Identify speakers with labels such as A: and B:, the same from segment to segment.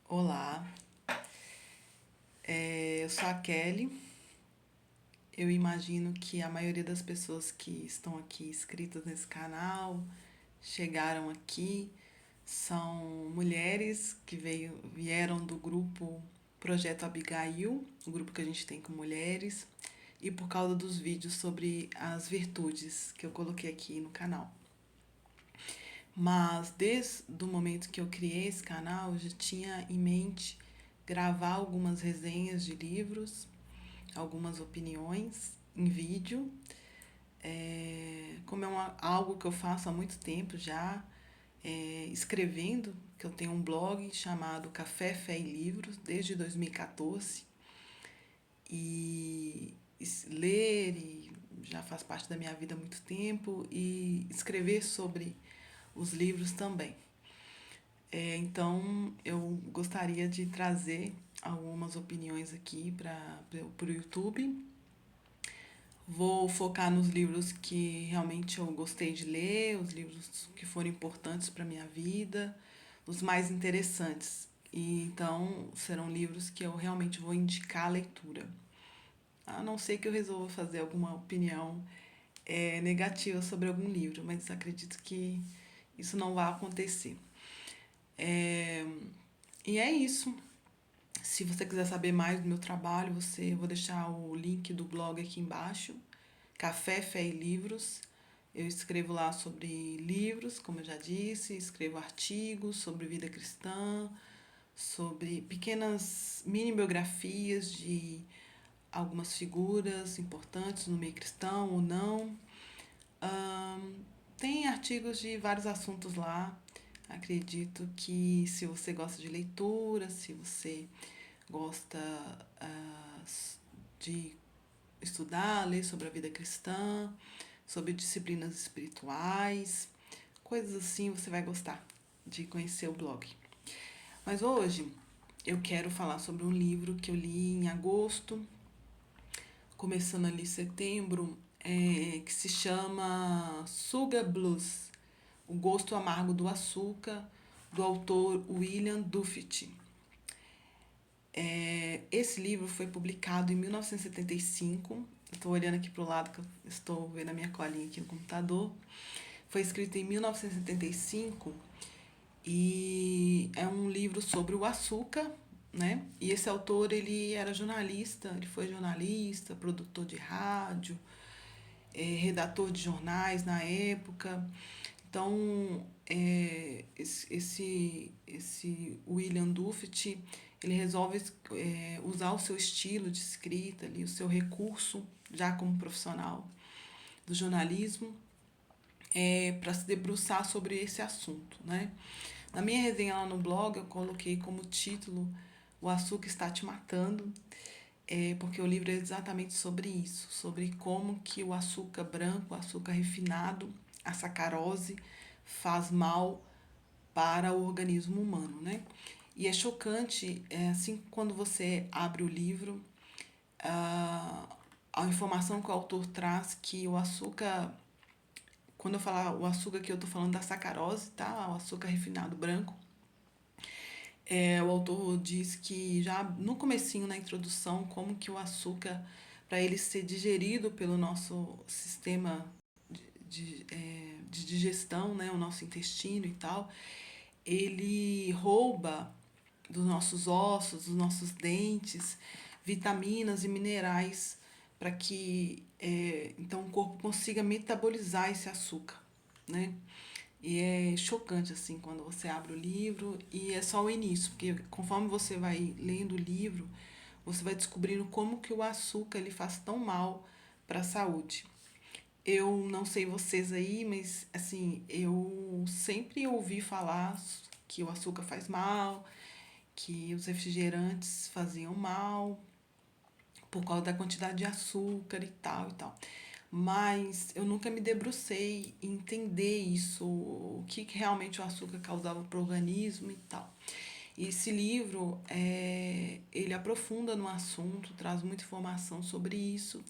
A: Olá, eu sou a Kelly. Eu imagino que a maioria das pessoas que estão aqui inscritas nesse canal chegaram aqui são mulheres que vieram do grupo Projeto Abigail, o grupo que a gente tem com mulheres, e por causa dos vídeos sobre as virtudes que eu coloquei aqui no canal. Mas desde o momento que eu criei esse canal, eu já tinha em mente gravar algumas resenhas de livros, algumas opiniões em vídeo. Como é algo que eu faço há muito tempo já, escrevendo, que eu tenho um blog chamado Café, Fé e Livros, desde 2014. E ler já faz parte da minha vida há muito tempo, e escrever sobre os livros também. Então, eu gostaria de trazer algumas opiniões aqui para o YouTube. Vou focar nos livros que realmente eu gostei de ler, os livros que foram importantes para a minha vida, os mais interessantes. E então serão livros que eu realmente vou indicar a leitura. A não ser que eu resolva fazer alguma opinião negativa sobre algum livro, mas acredito que isso não vai acontecer. É, e é isso. Se você quiser saber mais do meu trabalho, eu vou deixar o link do blog aqui embaixo. Café, Fé e Livros. Eu escrevo lá sobre livros, como eu já disse, escrevo artigos sobre vida cristã, sobre pequenas mini biografias de algumas figuras importantes no meio cristão ou não. Tem artigos de vários assuntos lá. Acredito que se você gosta de leitura, se você gosta ah, de estudar, ler sobre a vida cristã, sobre disciplinas espirituais, coisas assim, você vai gostar de conhecer o blog. Mas hoje eu quero falar sobre um livro que eu li em agosto, começando ali setembro, que se chama Sugar Blues, O Gosto Amargo do Açúcar, do autor William Duffy. Esse livro foi publicado em 1975. Estou olhando aqui para o lado, que eu estou vendo a minha colinha aqui no computador. Foi escrito em 1975 e é um livro sobre o açúcar, né? E esse autor, ele era jornalista, ele foi jornalista, produtor de rádio, redator de jornais na época. Então, esse William Duffy, ele resolve usar o seu estilo de escrita, ali, o seu recurso, já como profissional do jornalismo, para se debruçar sobre esse assunto, né? Na minha resenha lá no blog, eu coloquei como título O Açúcar Está Te Matando, porque o livro é exatamente sobre isso, sobre como que o açúcar branco, o açúcar refinado, a sacarose, faz mal para o organismo humano, né? E é chocante, assim, quando você abre o livro, a, a informação que o autor traz que o açúcar, quando eu falar o açúcar que eu tô falando da sacarose, tá? O açúcar refinado branco, o autor diz que já no comecinho, na introdução, como que o açúcar, para ele ser digerido pelo nosso sistema de digestão, né, o nosso intestino e tal, ele rouba dos nossos ossos, dos nossos dentes, vitaminas e minerais para que então o corpo consiga metabolizar esse açúcar, né? E é chocante assim quando você abre o livro e é só o início, porque conforme você vai lendo o livro, você vai descobrindo como que o açúcar ele faz tão mal para a saúde. Eu não sei vocês aí, mas assim, eu sempre ouvi falar que o açúcar faz mal, que os refrigerantes faziam mal por causa da quantidade de açúcar e tal e tal. Mas eu nunca me debrucei em entender isso, o que realmente o açúcar causava para o organismo e tal. E esse livro, ele aprofunda no assunto, traz muita informação sobre isso.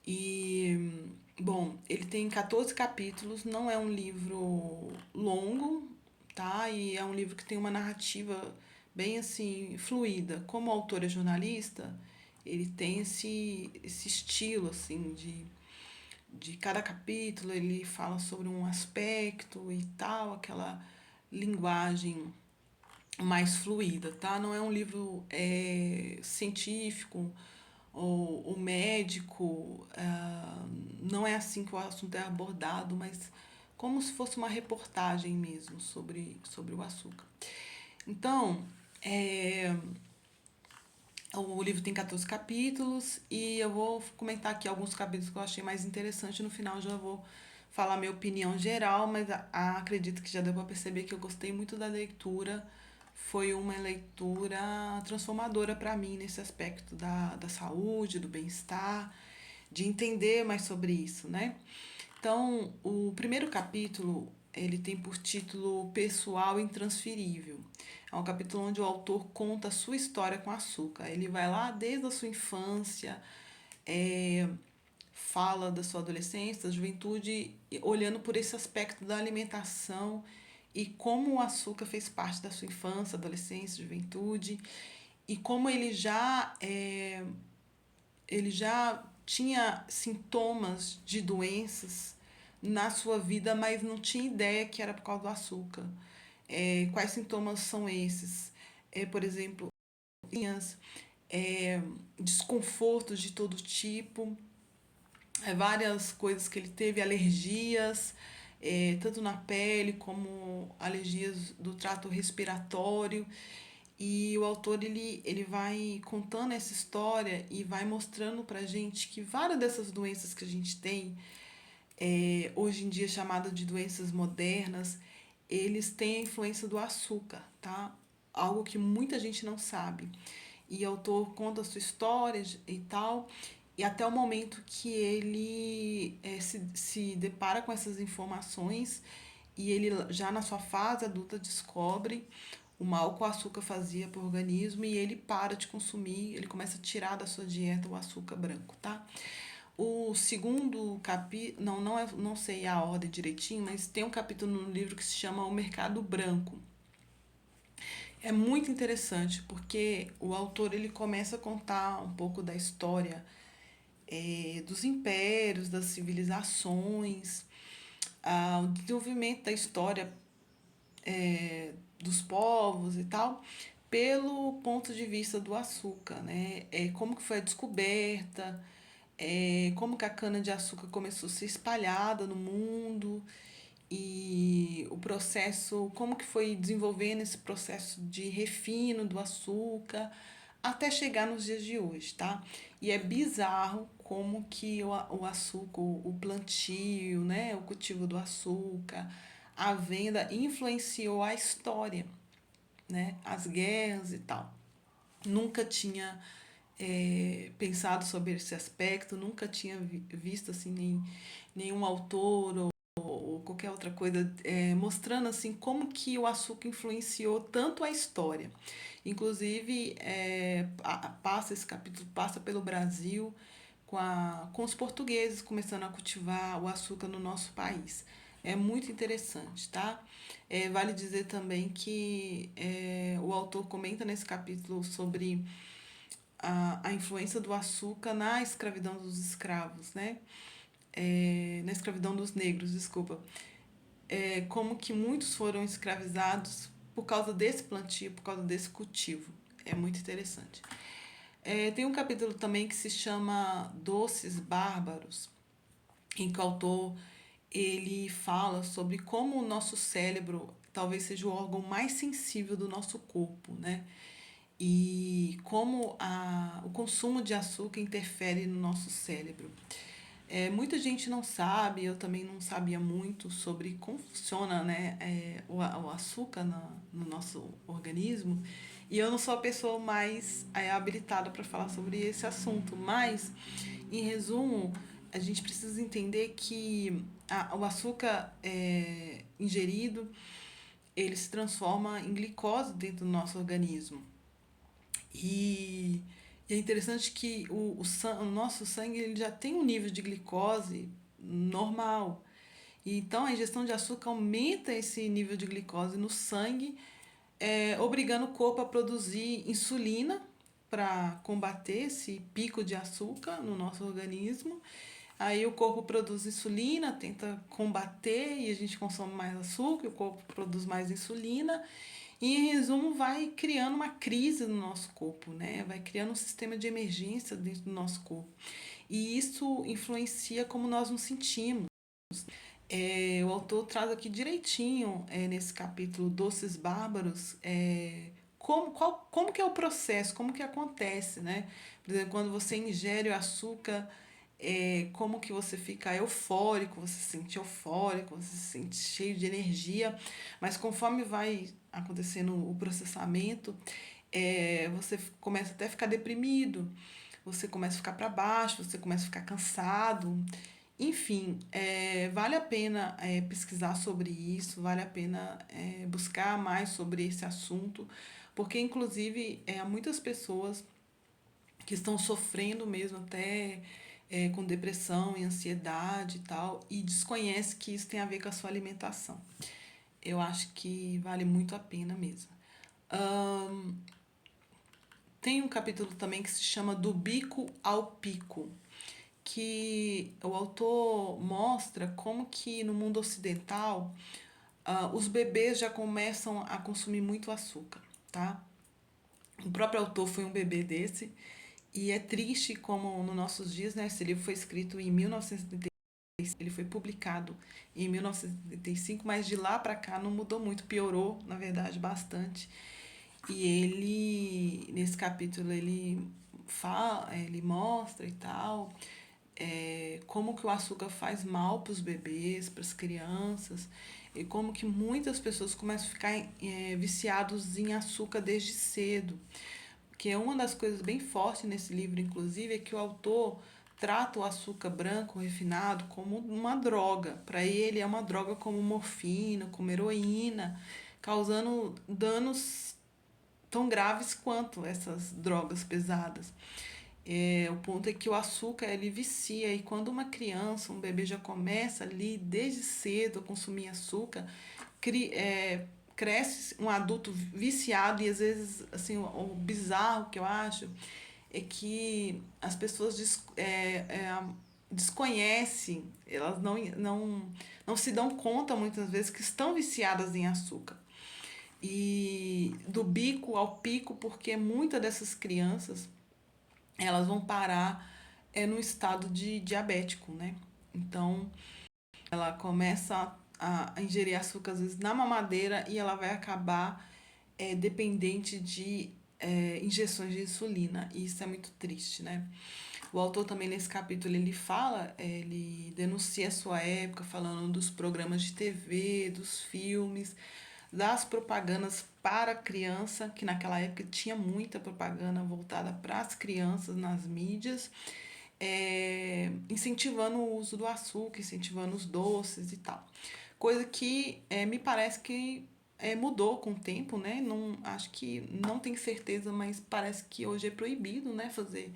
A: E, bom, ele tem 14 capítulos, não é um livro longo, tá? E é um livro que tem uma narrativa bem assim, fluida. Como o autor é jornalista, ele tem esse estilo, assim, de cada capítulo, ele fala sobre um aspecto e tal, aquela linguagem mais fluida, tá? Não é um livro científico ou médico, não é assim que o assunto é abordado, mas como se fosse uma reportagem mesmo sobre o açúcar. Então, o livro tem 14 capítulos e eu vou comentar aqui alguns capítulos que eu achei mais interessante. No final já vou falar minha opinião geral, mas acredito que já deu para perceber que eu gostei muito da leitura. Foi uma leitura transformadora para mim nesse aspecto da saúde, do bem-estar, de entender mais sobre isso, né? Então, o primeiro capítulo, ele tem por título Pessoal Intransferível. É um capítulo onde o autor conta a sua história com açúcar. Ele vai lá desde a sua infância, é, fala da sua adolescência, da juventude, olhando por esse aspecto da alimentação e como o açúcar fez parte da sua infância, adolescência, juventude, e como ele já tinha sintomas de doenças na sua vida, mas não tinha ideia que era por causa do açúcar. Quais sintomas são esses? Por exemplo, é, desconfortos de todo tipo, várias coisas que ele teve, alergias, tanto na pele como alergias do trato respiratório. E o autor ele vai contando essa história e vai mostrando pra gente que várias dessas doenças que a gente tem, hoje em dia chamadas de doenças modernas, eles têm a influência do açúcar, tá? Algo que muita gente não sabe. E o autor conta a sua história e tal, e até o momento que ele se depara com essas informações e ele já na sua fase adulta descobre o mal que o açúcar fazia para o organismo e ele para de consumir, ele começa a tirar da sua dieta o açúcar branco, tá? O segundo capítulo, não sei a ordem direitinho, mas tem um capítulo no livro que se chama O Mercado Branco. É muito interessante porque o autor ele começa a contar um pouco da história dos impérios, das civilizações, o desenvolvimento da história dos povos e tal, pelo ponto de vista do açúcar, né? Como que foi a descoberta, como que a cana-de-açúcar começou a ser espalhada no mundo e o processo, como que foi desenvolvendo esse processo de refino do açúcar até chegar nos dias de hoje, tá? E é bizarro como que o açúcar, o plantio, né, o cultivo do açúcar, a venda influenciou a história, né, as guerras e tal. Nunca tinha pensado sobre esse aspecto, nunca tinha visto assim nenhum autor ou qualquer outra coisa mostrando assim como que o açúcar influenciou tanto a história. Inclusive, esse capítulo passa pelo Brasil com os portugueses começando a cultivar o açúcar no nosso país. É muito interessante, tá? Vale dizer também que o autor comenta nesse capítulo sobre a influência do açúcar na escravidão dos escravos, né? Na escravidão dos negros, desculpa. Como que muitos foram escravizados por causa desse plantio, por causa desse cultivo. É muito interessante. Tem um capítulo também que se chama Doces Bárbaros, em que o autor ele fala sobre como o nosso cérebro talvez seja o órgão mais sensível do nosso corpo, né? E como o consumo de açúcar interfere no nosso cérebro. Muita gente não sabe, eu também não sabia muito sobre como funciona, né, o açúcar no nosso organismo. E eu não sou a pessoa mais habilitada para falar sobre esse assunto, mas, em resumo, a gente precisa entender que o açúcar ingerido ele se transforma em glicose dentro do nosso organismo. E é interessante que o nosso sangue ele já tem um nível de glicose normal. E então a ingestão de açúcar aumenta esse nível de glicose no sangue, obrigando o corpo a produzir insulina para combater esse pico de açúcar no nosso organismo. Aí o corpo produz insulina, tenta combater e a gente consome mais açúcar, o corpo produz mais insulina. E, em resumo, vai criando uma crise no nosso corpo, né? Vai criando um sistema de emergência dentro do nosso corpo. E isso influencia como nós nos sentimos. O autor traz aqui direitinho, nesse capítulo Doces Bárbaros, como que é o processo, como que acontece, né? Por exemplo, quando você ingere o açúcar, como que você fica eufórico, você se sente eufórico, você se sente cheio de energia, mas conforme vai acontecendo o processamento, você começa até a ficar deprimido, você começa a ficar para baixo, você começa a ficar cansado. Enfim, vale a pena pesquisar sobre isso, vale a pena buscar mais sobre esse assunto, porque inclusive há muitas pessoas que estão sofrendo mesmo até com depressão e ansiedade e tal, e desconhece que isso tem a ver com a sua alimentação. Eu acho que vale muito a pena mesmo. Ahn, Tem um capítulo também que se chama Do Bico ao Pico, que o autor mostra como que no mundo ocidental os bebês já começam a consumir muito açúcar, tá? O próprio autor foi um bebê desse, e é triste como nos nossos dias, né? Esse livro foi escrito em 1976, ele foi publicado em 1975, mas de lá para cá não mudou muito, piorou, na verdade, bastante. E ele, nesse capítulo, ele fala, ele mostra e tal, como que o açúcar faz mal para os bebês, para as crianças, e como que muitas pessoas começam a ficar viciados em açúcar desde cedo. Que é uma das coisas bem fortes nesse livro, inclusive, é que o autor trata o açúcar branco refinado como uma droga. Para ele é uma droga como morfina, como heroína, causando danos tão graves quanto essas drogas pesadas. O ponto é que o açúcar ele vicia, e quando uma criança, um bebê já começa ali desde cedo a consumir açúcar, cresce um adulto viciado. E às vezes assim o bizarro que eu acho é que as pessoas desconhecem, elas não se dão conta muitas vezes que estão viciadas em açúcar. E do bico ao pico, porque muitas dessas crianças elas vão parar no estado de diabético, né? Então, ela começa a ingerir açúcar, às vezes, na mamadeira, e ela vai acabar dependente de injeções de insulina. E isso é muito triste, né? O autor também, nesse capítulo, ele fala, ele denuncia a sua época, falando dos programas de TV, dos filmes, das propagandas para criança, que naquela época tinha muita propaganda voltada para as crianças nas mídias, incentivando o uso do açúcar, incentivando os doces e tal. Coisa que me parece que mudou com o tempo, né? Não, acho que não tenho certeza, mas parece que hoje é proibido, né, fazer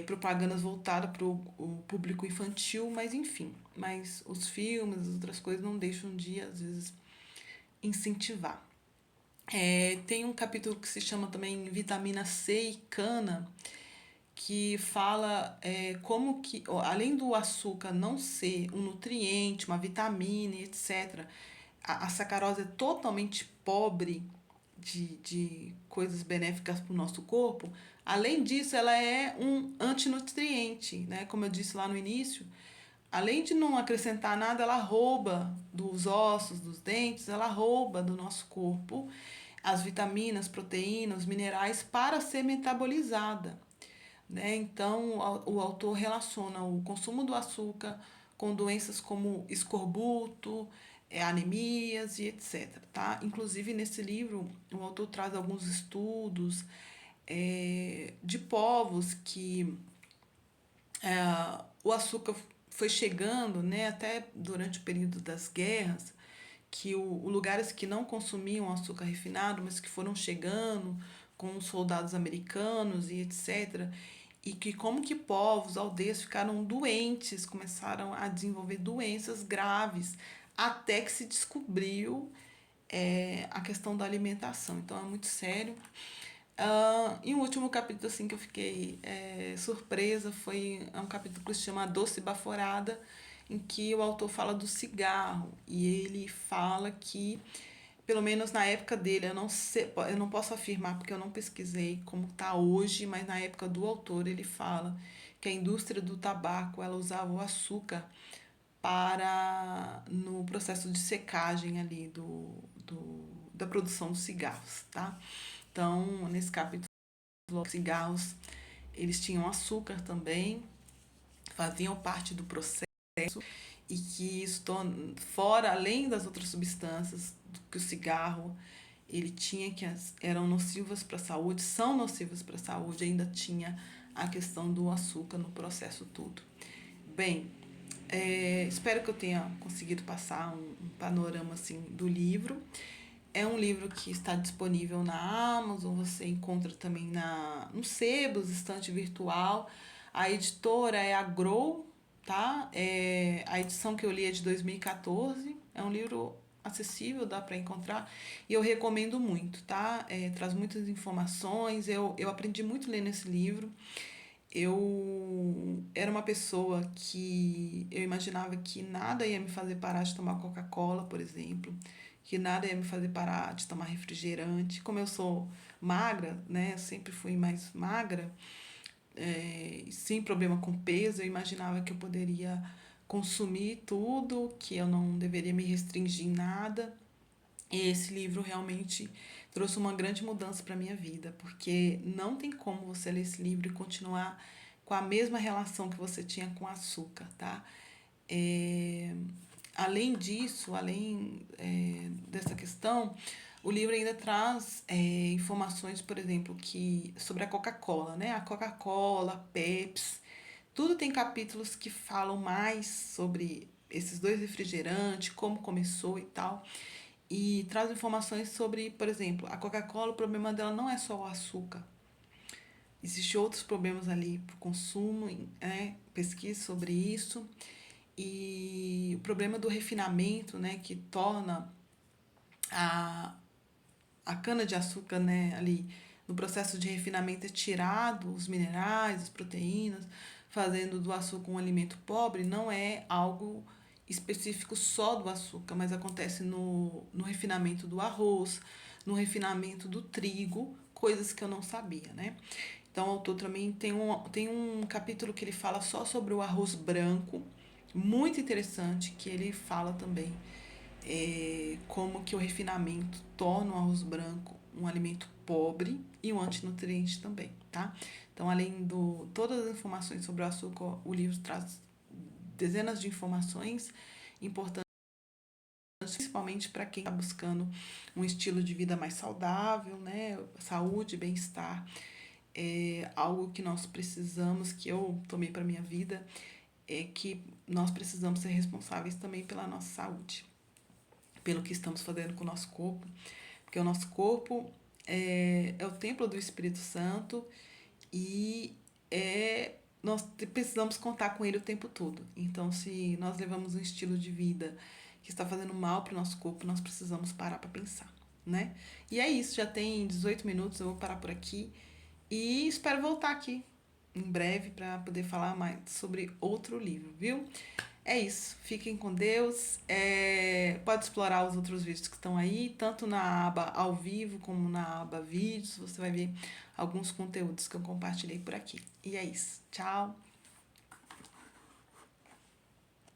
A: propagandas voltadas para o público infantil, mas enfim. Mas os filmes, as outras coisas não deixam de, às vezes, incentivar. Tem um capítulo que se chama também Vitamina C e Cana, que fala como que, além do açúcar não ser um nutriente, uma vitamina, etc., a sacarose é totalmente pobre de coisas benéficas para o nosso corpo. Além disso, ela é um antinutriente, né? Como eu disse lá no início, além de não acrescentar nada, ela rouba dos ossos, dos dentes, ela rouba do nosso corpo as vitaminas, proteínas, minerais para ser metabolizada, né? Então, o autor relaciona o consumo do açúcar com doenças como escorbuto, anemias e etc. Tá? Inclusive, nesse livro, o autor traz alguns estudos de povos que o açúcar foi chegando, né, até durante o período das guerras, que lugares que não consumiam açúcar refinado, mas que foram chegando com os soldados americanos e etc. E que como que povos, aldeias ficaram doentes, começaram a desenvolver doenças graves, até que se descobriu a questão da alimentação. Então é muito sério. E o último capítulo assim, que eu fiquei surpresa foi um capítulo que se chama Doce Baforada, em que o autor fala do cigarro. E ele fala que, pelo menos na época dele, eu não sei, eu não posso afirmar porque eu não pesquisei como está hoje, mas na época do autor ele fala que a indústria do tabaco ela usava o açúcar para no processo de secagem ali da produção dos cigarros, tá? Então, nesse capítulo, os cigarros, eles tinham açúcar também, faziam parte do processo e que isso, fora, além das outras substâncias que o cigarro ele tinha, que eram nocivas para a saúde, são nocivas para a saúde, ainda tinha a questão do açúcar no processo todo. Bem, espero que eu tenha conseguido passar um panorama assim do livro. É um livro que está disponível na Amazon, você encontra também no Sebos, estante virtual. A editora é a Grow, tá? A edição que eu li é de 2014. É um livro acessível, dá para encontrar. E eu recomendo muito, tá? Traz muitas informações. Eu aprendi muito lendo esse livro. Eu era uma pessoa que eu imaginava que nada ia me fazer parar de tomar Coca-Cola, por exemplo, que nada ia me fazer parar de tomar refrigerante. Como eu sou magra, né, eu sempre fui mais magra, sem problema com peso, eu imaginava que eu poderia consumir tudo, que eu não deveria me restringir em nada. E esse livro realmente trouxe uma grande mudança para a minha vida, porque não tem como você ler esse livro e continuar com a mesma relação que você tinha com o açúcar, tá? É, além disso, dessa questão, o livro ainda traz informações, por exemplo, sobre a Coca-Cola, né? A Coca-Cola, a Pepsi, tudo tem capítulos que falam mais sobre esses dois refrigerantes, como começou e tal. E traz informações sobre, por exemplo, a Coca-Cola, o problema dela não é só o açúcar. Existem outros problemas ali para o consumo, né? Pesquisa sobre isso. E o problema do refinamento, né? Que torna a, a cana-de-açúcar, né? Ali no processo de refinamento é tirado os minerais, as proteínas, fazendo do açúcar um alimento pobre, não é algo específico só do açúcar, mas acontece no refinamento do arroz, no refinamento do trigo, coisas que eu não sabia, né? Então, o autor também tem um capítulo que ele fala só sobre o arroz branco, muito interessante, que ele fala também como que o refinamento torna o arroz branco um alimento pobre e um antinutriente também, tá? Então, além de todas as informações sobre o açúcar, o livro traz dezenas de informações importantes, principalmente para quem está buscando um estilo de vida mais saudável, né? Saúde, bem-estar, algo que nós precisamos, que eu tomei para minha vida, é que nós precisamos ser responsáveis também pela nossa saúde, pelo que estamos fazendo com o nosso corpo, porque o nosso corpo é o templo do Espírito Santo e nós precisamos contar com ele o tempo todo. Então, se nós levamos um estilo de vida que está fazendo mal para o nosso corpo, nós precisamos parar para pensar, né? E é isso, já tem 18 minutos, eu vou parar por aqui e espero voltar aqui em breve para poder falar mais sobre outro livro, viu? É isso. Fiquem com Deus. Pode explorar os outros vídeos que estão aí, tanto na aba ao vivo como na aba vídeos. Você vai ver alguns conteúdos que eu compartilhei por aqui. E é isso. Tchau.